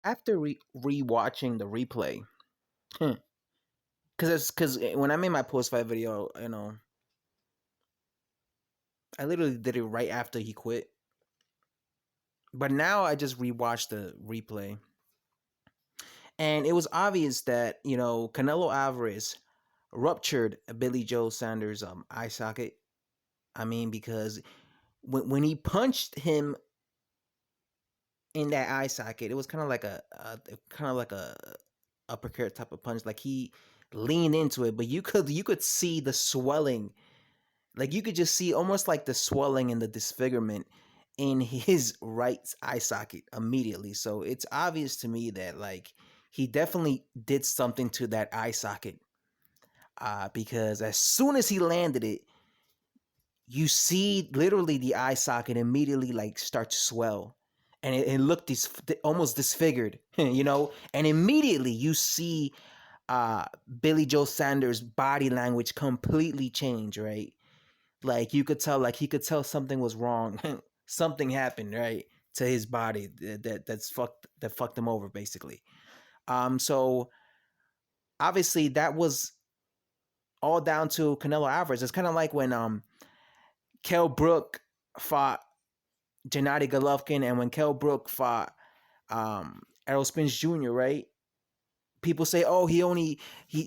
After rewatching the replay, because when I made my post fight video, I literally did it right after he quit. But now I just rewatched the replay, and it was obvious that Canelo Alvarez ruptured Billy Joe Saunders' eye socket. I mean, because when he punched him in that eye socket, it was kind of like a uppercut type of punch. Like he leaned into it, but you could see the swelling. Like you could just see almost like the swelling and the disfigurement in his right eye socket immediately. So it's obvious to me that like he definitely did something to that eye socket. Because as soon as he landed it, you see literally the eye socket immediately like start to swell, and it looked almost disfigured, and immediately you see Billy Joe Sanders' body language completely change, right? Like you could tell, like he could tell something was wrong, something happened, right, to his body that fucked him over basically. So obviously that was all down to Canelo Alvarez. It's kind of like when Kell Brook fought Gennady Golovkin, and when Kell Brook fought Errol Spence Jr., right? People say, "Oh, he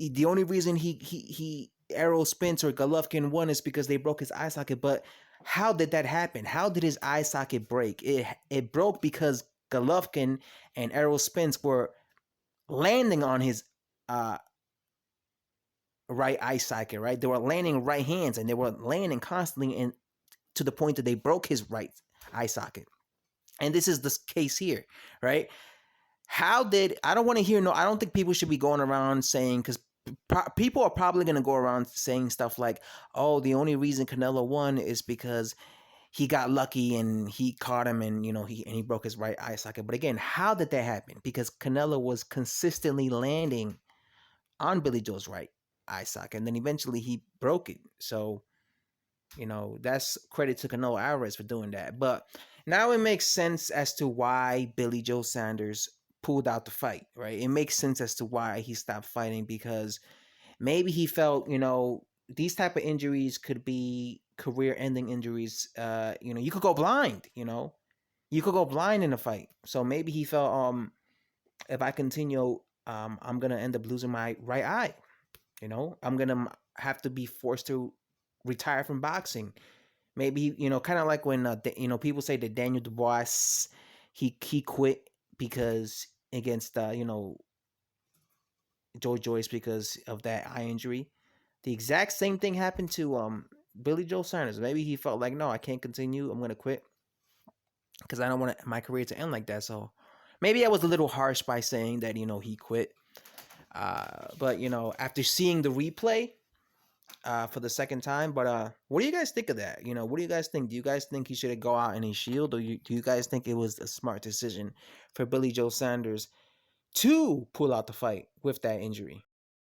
the only reason he Errol Spence or Golovkin won is because they broke his eye socket." But how did that happen? How did his eye socket break? It broke because Golovkin and Errol Spence were landing on his uh, right eye socket, right? They were landing right hands, and they were landing constantly, and to the point that they broke his right eye socket. And this is the case here, right? How did I don't want to hear no? I don't think people should be going around saying, because people are probably going to go around saying stuff like, "Oh, the only reason Canelo won is because he got lucky and he caught him, and he broke his right eye socket." But again, how did that happen? Because Canelo was consistently landing on Billy Joe's right eye socket, and then eventually he broke it. So that's credit to Canelo Alvarez for doing that. But now it makes sense as to why Billy Joe Sanders pulled out the fight, right? It makes sense as to why he stopped fighting, because maybe he felt, these type of injuries could be career-ending injuries. You could go blind, you could go blind in a fight. So maybe he felt, if I continue, I'm gonna end up losing my right eye. I'm gonna have to be forced to retire from boxing. Maybe kind of like when people say that Daniel Dubois he quit because against Joe Joyce because of that eye injury. The exact same thing happened to Billy Joe Saunders. Maybe he felt like, no, I can't continue. I'm gonna quit because I don't want my career to end like that. So maybe I was a little harsh by saying that he quit. But after seeing the replay, for the second time. But what do you guys think of that? What do you guys think? Do you guys think he should go out in a shield, or do you guys think it was a smart decision for Billy Joe Sanders to pull out the fight with that injury?